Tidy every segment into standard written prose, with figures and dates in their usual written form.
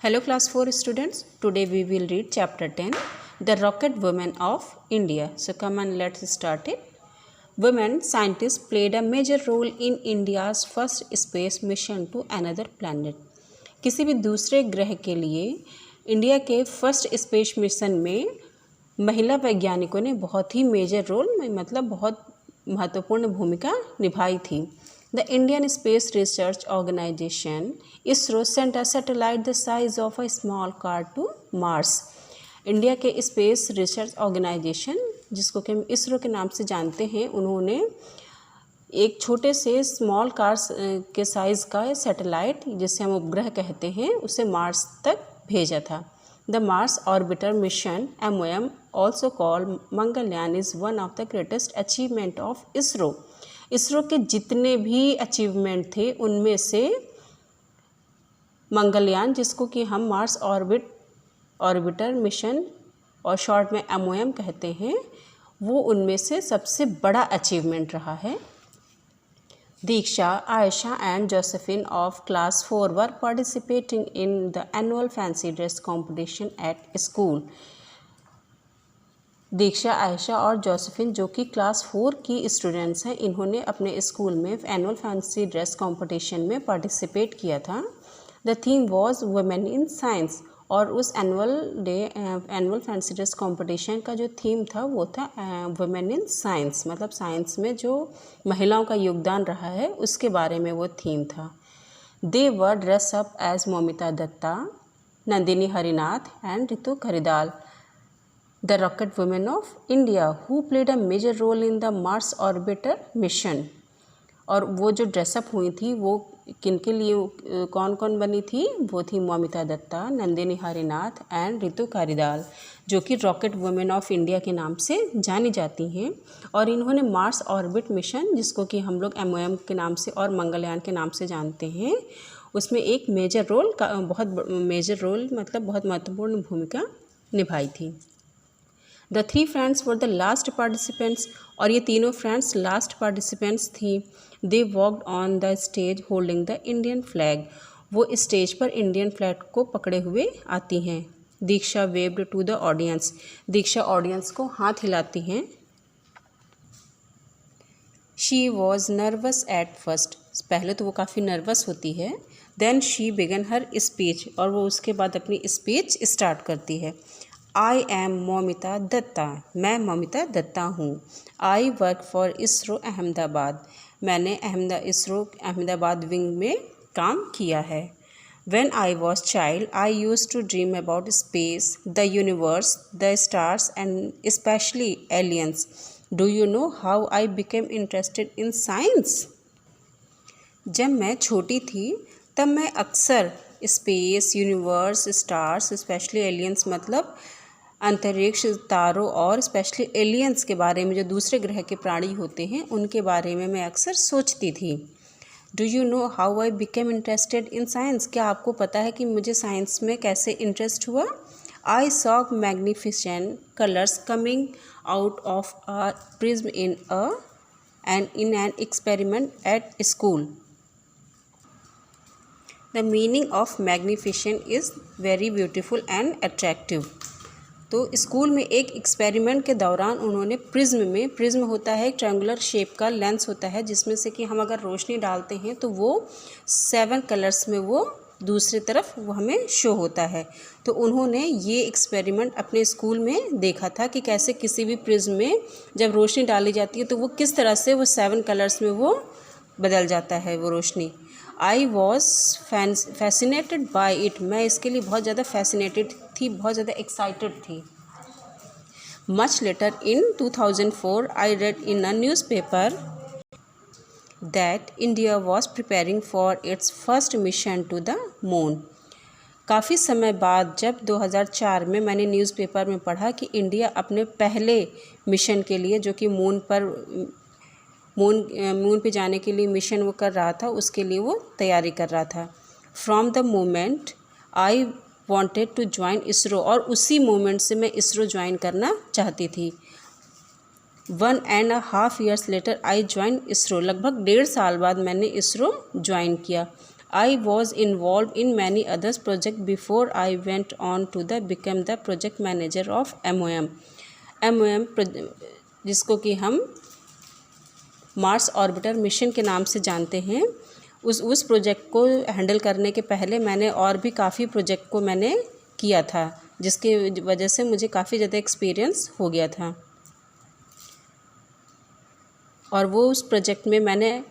Hello class 4 students. Today we will read chapter 10, The Rocket Women of India. So come and let's start it. Women scientists played a major role in India's first space mission to another planet. किसी भी दूसरे ग्रह के लिए India के first space mission में महिला वैज्ञानिकों ने बहुत ही मेजर रोल मतलब बहुत महत्वपूर्ण भूमिका निभाई थी. The Indian Space Research Organization ISRO sent a satellite the size of a small car to Mars. India के स्पेस रिसर्च ऑर्गेनाइजेशन जिसको कि हम इसरो के नाम से जानते हैं, उन्होंने एक छोटे से स्मॉल कार के साइज़ का सैटेलाइट जिसे हम उपग्रह कहते हैं उसे मार्स तक भेजा था. The Mars orbiter mission MOM also called Mangalyaan is one of the greatest achievement of ISRO. ISRO के जितने भी अचीवमेंट थे उनमें से मंगलयान, जिसको कि हम मार्स ऑर्बिटर मिशन और शॉर्ट में MOM कहते हैं, वो उनमें से सबसे बड़ा अचीवमेंट रहा है. Diksha, Ayesha and Josephine of class 4 were participating in the annual fancy dress competition at school. Diksha, Ayesha और जोसेफिन जो कि क्लास 4 की स्टूडेंट्स हैं, इन्होंने अपने स्कूल में एनुअल फैंसी ड्रेस कंपटीशन में पार्टिसिपेट किया था. The theme was women in science. और उस एनुअल फैंसी ड्रेस कंपटीशन का जो थीम था वो था वुमेन इन साइंस, मतलब साइंस में जो महिलाओं का योगदान रहा है उसके बारे में वो थीम था. They were dress up as Moumita Dutta, Nandini Harinath and Ritu Karidhal, the rocket women of India who played a major role in the Mars orbiter mission. और वो जो ड्रेसअप हुई थी वो किनके लिए कौन कौन बनी थी? वो थी मौमिता दत्ता, नंदिनी हरिनाथ एंड रितु कारिदाल, जो कि रॉकेट वुमेन ऑफ इंडिया के नाम से जानी जाती हैं. और इन्होंने मार्स ऑर्बिट मिशन, जिसको कि हम लोग MOM के नाम से और मंगलयान के नाम से जानते हैं, उसमें एक मेजर रोल मतलब बहुत महत्वपूर्ण भूमिका निभाई थी. The three friends were the last participants. और ये तीनों फ्रेंड्स लास्ट पार्टिसिपेंट्स थी. They walked on the stage holding the Indian flag. वो स्टेज पर इंडियन फ्लैग को पकड़े हुए आती हैं. दीक्षा waved to the audience. Diksha audience को हाथ हिलाती हैं. She was nervous at first. पहले तो वो काफ़ी नर्वस होती है. Then she began her speech. और वो उसके बाद अपनी स्पीच स्टार्ट करती है. I am Moumita Dutta. मैं मौमिता दत्ता हूँ. I work for ISRO Ahmedabad. मैंने ISRO अहमदाबाद विंग में काम किया है. When I was child, I used to dream about space, the universe, the stars and especially aliens. Do you know how I became interested in science? जब मैं छोटी थी तब मैं अक्सर space, universe, stars, specially aliens मतलब अंतरिक्ष, तारों और स्पेशली एलियंस के बारे में, जो दूसरे ग्रह के प्राणी होते हैं, उनके बारे में मैं अक्सर सोचती थी. Do you know how I became interested in science. क्या आपको पता है कि मुझे साइंस में कैसे इंटरेस्ट हुआ? I saw magnificent colours coming out of a prism in an experiment at school. The meaning of magnificent is very beautiful and attractive. तो स्कूल में एक एक्सपेरिमेंट के दौरान उन्होंने प्रिज्म होता है एक ट्रायंगुलर शेप का लेंस होता है जिसमें से कि हम अगर रोशनी डालते हैं तो वो 7 कलर्स में वो दूसरी तरफ वो हमें शो होता है. तो उन्होंने ये एक्सपेरिमेंट अपने स्कूल में देखा था कि कैसे किसी भी प्रिज्म में जब रोशनी डाली जाती है तो वो किस तरह से वो 7 कलर्स में वो बदल जाता है वो रोशनी. I was fascinated by it. मैं इसके लिए बहुत ज़्यादा फैसिनेटेड थी, बहुत ज़्यादा एक्साइटेड थी. Much later in 2004 I read in a newspaper that India was preparing for its first mission to the moon. काफ़ी समय बाद जब 2004 में मैंने न्यूज़पेपर में पढ़ा कि इंडिया अपने पहले मिशन के लिए, जो कि मून पे जाने के लिए मिशन वो कर रहा था, उसके लिए वो तैयारी कर रहा था. From the moment I wanted to join ISRO. और उसी मोमेंट से मैं इसरो ज्वाइन करना चाहती थी. 1.5 years later I join ISRO. लगभग 1.5 साल बाद मैंने इसरो ज्वाइन किया. I was involved in many others projects before I went on to become the project manager of MOM. MOM जिसको कि हम मार्स ऑर्बिटर मिशन के नाम से जानते हैं, उस प्रोजेक्ट को हैंडल करने के पहले मैंने और भी काफ़ी प्रोजेक्ट को मैंने किया था, जिसकी वजह से मुझे काफ़ी ज़्यादा एक्सपीरियंस हो गया था। और वो उस प्रोजेक्ट में मैंने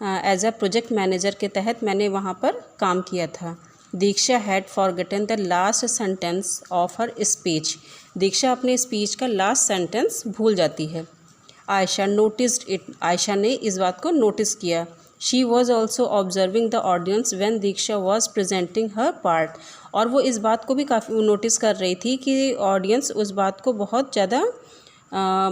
एज अ प्रोजेक्ट मैनेजर के तहत मैंने वहाँ पर काम किया था। Diksha had forgotten the last sentence of her speech. Diksha अपने स्पीच का लास्ट सेंटेंस भूल जाती है। Ayesha noticed it. आयशा ने इस बात को नोटिस किया। She was also observing the audience when Diksha was presenting her part. और वो इस बात को भी काफ़ी नोटिस कर रही थी कि ऑडियंस उस बात को बहुत ज़्यादा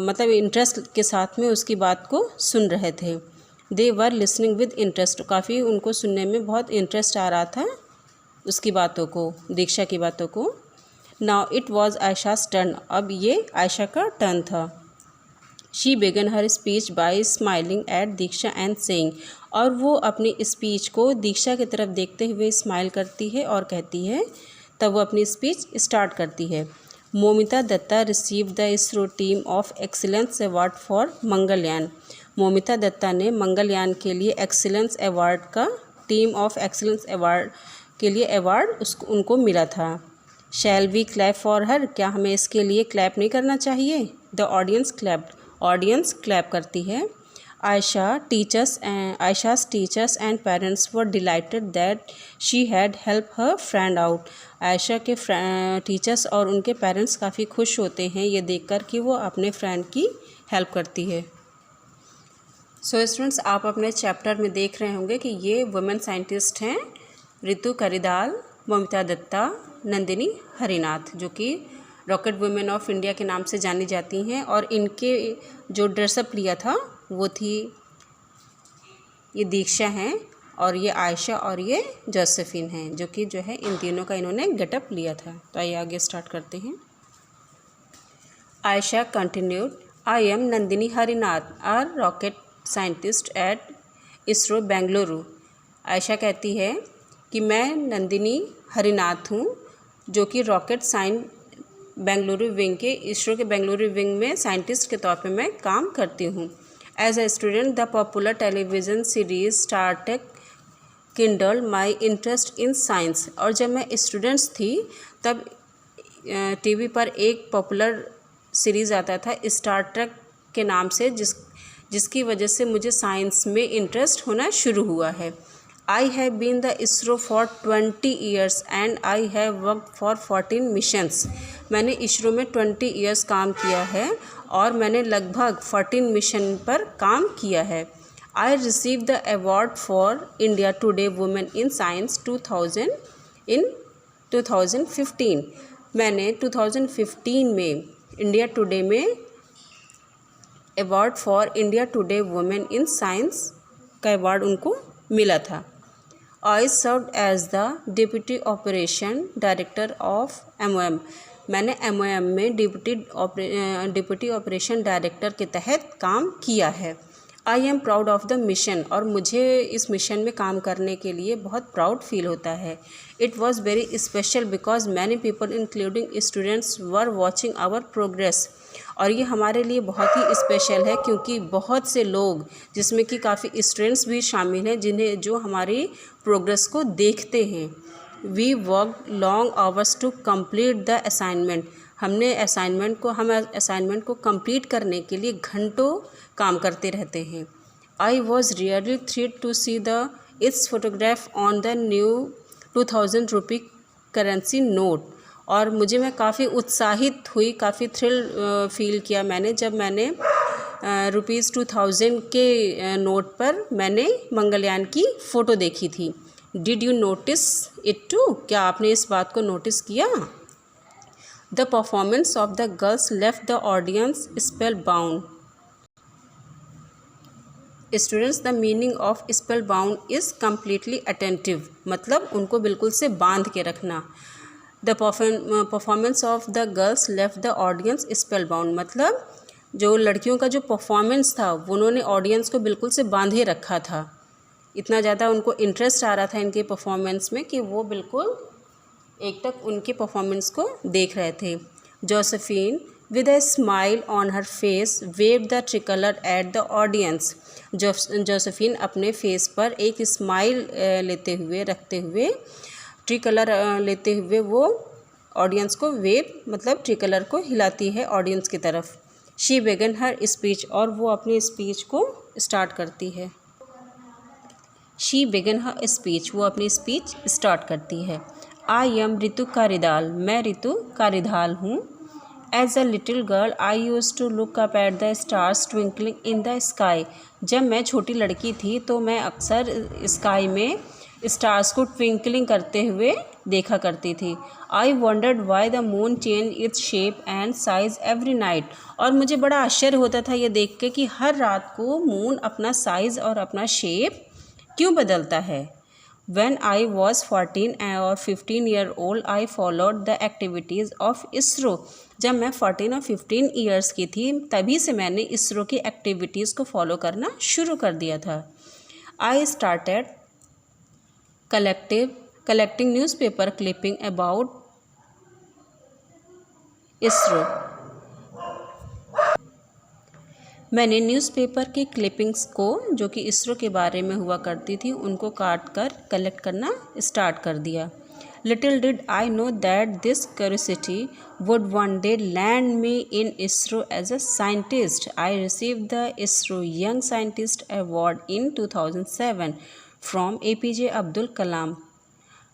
मतलब इंटरेस्ट के साथ में उसकी बात को सुन रहे थे। दे वर लिसनिंग विद इंटरेस्ट। काफ़ी उनको सुनने में बहुत इंटरेस्ट आ रहा था उसकी बातों को, दीक्षा की बातों को। Now it was Ayesha's turn. अब ये आयशा का टर्न था। She began her speech by smiling at Diksha and saying. और वो अपनी स्पीच को दीक्षा की तरफ देखते हुए स्माइल करती है और कहती है, तब वो अपनी स्पीच स्टार्ट करती है। Moumita Dutta receive the ISRO team of excellence award for Mangalyaan. Moumita Dutta ने मंगलयान के लिए एक्सीलेंस अवार्ड का, टीम ऑफ एक्सीलेंस अवार्ड के लिए अवार्ड उनको मिला था। Shall we clap for her. क्या हमें इसके लिए क्लैप नहीं करना चाहिए? The audience clapped. Audience clap करती है। Ayesha's teachers and parents were delighted that she had help her friend out. Ayesha के टीचर्स और उनके पेरेंट्स काफ़ी खुश होते हैं ये देखकर कि वो अपने फ्रेंड की हेल्प करती है। सो स्टूडेंट्स, आप अपने चैप्टर में देख रहे होंगे कि ये वुमेन साइंटिस्ट हैं रितु करिदाल, मोमिता दत्ता, नंदिनी हरिनाथ, जो कि रॉकेट वुमेन ऑफ इंडिया के नाम से जानी जाती हैं। और इनके जो ड्रेसअप लिया था वो थी ये दीक्षा हैं, और ये आयशा और ये जोसेफिन हैं, जो कि इन तीनों का इन्होंने गेटअप लिया था। तो आइए आगे स्टार्ट करते हैं। Ayesha continued, I am Nandini Harinath, a rocket scientist at ISRO Bengaluru. Ayesha कहती है कि मैं नंदिनी हरिनाथ हूँ, जो कि रॉकेट बेंगलुरु विंग के, इसरो के बेंगलुरु विंग में साइंटिस्ट के तौर पे मैं काम करती हूँ। As a student the popular television series Star Trek kindle my interest in science. और जब मैं स्टूडेंट्स थी तब टीवी पर एक पॉपुलर सीरीज़ आता था स्टार ट्रेक के नाम से, जिसकी वजह से मुझे साइंस में इंटरेस्ट होना शुरू हुआ है। I have been the ISRO for 20 years and I have work for 14 missions. मैंने इसरो में 20 ईयर्स काम किया है और मैंने लगभग 14 मिशन पर काम किया है। I receive the award for India Today women in science 2015। मैंने 2015 में इंडिया टुडे में award for India Today women in science का अवार्ड उनको मिला था। I served as the deputy operation director of MOM। मैंने MOM में डिप्टी ऑपरेशन डायरेक्टर के तहत काम किया है। I am proud of the mission. और मुझे इस मिशन में काम करने के लिए बहुत प्राउड फील होता है। It was very special because many people including students were watching our progress. और ये हमारे लिए बहुत ही स्पेशल है क्योंकि बहुत से लोग, जिसमें कि काफ़ी स्टूडेंट्स भी शामिल हैं, जो हमारी प्रोग्रेस को देखते हैं। We work long hours to complete the assignment. हम असाइनमेंट को कंप्लीट करने के लिए घंटों काम करते रहते हैं। I was really thrilled to see its photograph on the new 2000 rupee currency note. और मैं काफ़ी उत्साहित हुई, काफ़ी थ्रिल फील किया मैंने जब मैंने ₹2000 के नोट पर मैंने मंगलयान की फ़ोटो देखी थी। Did you notice it too? क्या आपने इस बात को नोटिस किया? The performance of the girls left the audience spellbound. Students, the meaning of spellbound is completely attentive, मतलब उनको बिल्कुल से बांध के रखना। The performance of the girls left the audience spellbound, मतलब जो लड़कियों का जो परफॉर्मेंस था उन्होंने ऑडियंस को बिल्कुल से बांधे रखा था। इतना ज़्यादा उनको इंटरेस्ट आ रहा था इनके परफॉर्मेंस में कि वो बिल्कुल एक टक उनके परफॉर्मेंस को देख रहे थे। Josephine with a smile on her face waved the tricolor at the audience। Josephine अपने फेस पर एक स्माइल लेते हुए रखते हुए ट्रिकलर लेते हुए वो ऑडियंस को वेव मतलब ट्रिकलर को हिलाती है ऑडियंस की तरफ। शी बेगन हर स्पीच, और वो अपनी स्पीच को स्टार्ट करती है। शी बेगन हर स्पीच, वो अपनी स्पीच स्टार्ट करती है। आई एम रितु कारिदाल, मैं रितु कारिदाल हूँ। As a little girl I use to look up at the stars twinkling in the sky. जब मैं छोटी लड़की थी तो मैं अक्सर स्काई में स्टार्स को ट्विंकलिंग करते हुए देखा करती थी। आई wandered why the moon change its shape and size every night, और मुझे बड़ा आश्चर्य होता था ये देख के कि हर रात को मून अपना साइज़ और अपना शेप क्यों बदलता है। When I was 14 or 15 year old, I followed the activities of ISRO। जब मैं 14 और 15 ईयर्स की थी तभी से मैंने इसरो की एक्टिविटीज़ को फॉलो करना शुरू कर दिया था। I started collecting newspaper clipping about ISRO। मैंने न्यूज़पेपर की क्लिपिंग्स को जो कि इसरो के बारे में हुआ करती थी उनको काट कर कलेक्ट करना स्टार्ट कर दिया। Little did I know that this curiosity would one day land me in ISRO as a scientist. I receive the ISRO young scientist award in 2007 from APJ Abdul Kalam,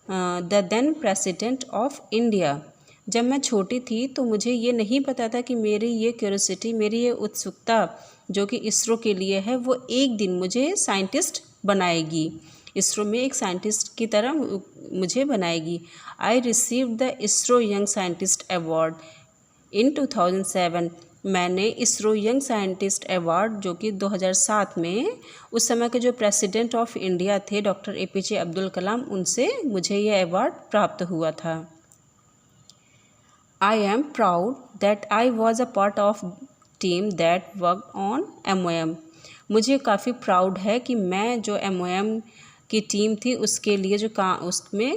the then president of India. जब मैं छोटी थी तो मुझे ये नहीं पता था कि मेरी ये क्यूरियोसिटी, मेरी ये उत्सुकता जो कि इसरो के लिए है, वो एक दिन मुझे साइंटिस्ट बनाएगी, इसरो में एक साइंटिस्ट की तरह मुझे बनाएगी। आई receive the ISRO young scientist award in 2007। मैंने इसरो यंग साइंटिस्ट अवार्ड जो कि 2007 में उस समय के जो प्रेसिडेंट ऑफ इंडिया थे डॉक्टर APJ अब्दुल कलाम, उनसे मुझे यह अवार्ड प्राप्त हुआ था। I am proud that I was a part of team that worked on MOM। मुझे काफ़ी प्राउड है कि मैं जो MOM की टीम थी उसके लिए उसमें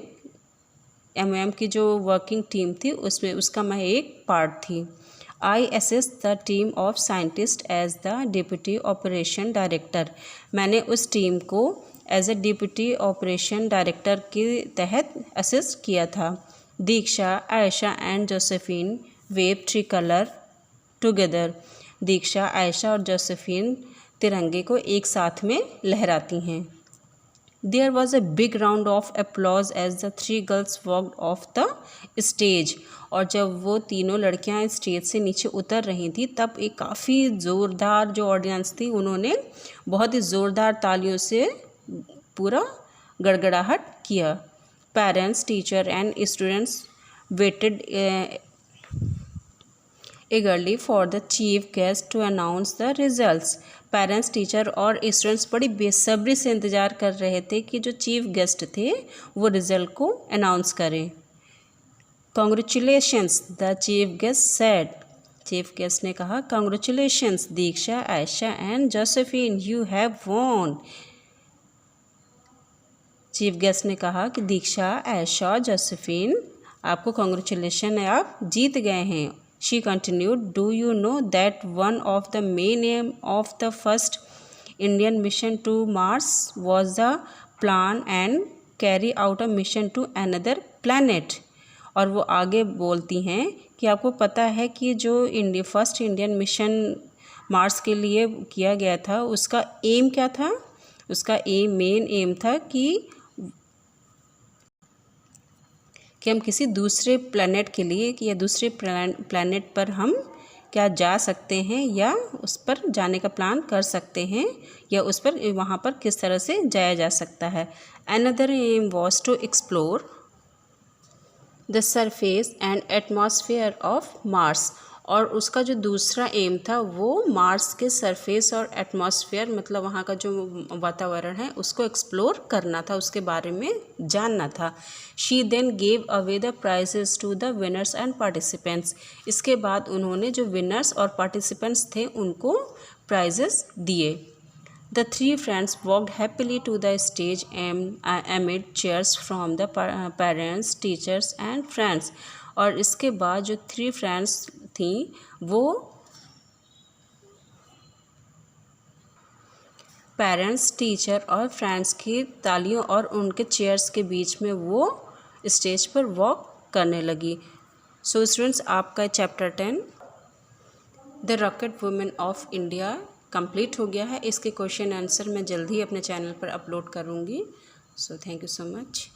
MOM की जो वर्किंग टीम थी उसमें उसका मैं एक पार्ट थी। I assist the team of scientists as the deputy operation director। मैंने उस टीम को as a deputy operation director के तहत असिस्ट किया था। Diksha, Ayesha and Josephine wave tricolour together. Diksha, Ayesha और जोसेफिन तिरंगे को एक साथ में लहराती हैं। There was a big round of applause as the 3 girls walked off the stage. और जब वो तीनों लड़कियां स्टेज से नीचे उतर रही थी तब एक काफ़ी ज़ोरदार जो ऑडियंस थी उन्होंने बहुत ही ज़ोरदार तालियों से पूरा गड़गड़ाहट किया। Parents, teacher and students waited eagerly for the chief guest to announce the results। Parents, teacher और स्टूडेंट्स बड़ी बेसब्री से इंतज़ार कर रहे थे कि जो चीफ गेस्ट थे वो रिज़ल्ट को अनाउंस करें। Congratulations the chief guest said. Chief guest ने कहा, congratulations Diksha, Ayesha and Josephine, you have won. Chief guest ने कहा कि दीक्षा, आयशा, जोसेफिन, आपको कॉन्ग्रेचुलेशन है, आप जीत गए हैं। She continued, do you know that one of the main aim of the first Indian mission to Mars was the plan and carry out a mission to another planet. और वो आगे बोलती हैं कि आपको पता है कि जो फर्स्ट इंडियन मिशन मार्स के लिए किया गया था उसका एम क्या था। उसका मेन एम था कि हम किसी दूसरे प्लैनेट के लिए या दूसरे प्लैनेट पर हम क्या जा सकते हैं या उस पर जाने का प्लान कर सकते हैं या उस पर वहाँ पर किस तरह से जाया जा सकता है। Another aim was to explore the surface and atmosphere of Mars. और उसका जो दूसरा एम था वो मार्स के सरफेस और एटमॉस्फेयर मतलब वहाँ का जो वातावरण है उसको एक्सप्लोर करना था, उसके बारे में जानना था। She then gave away the prizes to the winners and participants. इसके बाद उन्होंने जो विनर्स और पार्टिसिपेंट्स थे उनको प्राइजेस दिए। The three friends walked happily to the stage amid cheers from the parents, teachers and friends. और इसके बाद जो थ्री फ्रेंड्स थी वो पेरेंट्स, टीचर और फ्रेंड्स की तालियों और उनके चेयर्स के बीच में वो स्टेज पर वॉक करने लगी। सो स्टूडेंट्स, आपका chapter 10 the rocket women of India complete हो गया है। इसके क्वेश्चन आंसर मैं जल्द ही अपने चैनल पर अपलोड करूँगी। So thank you so much.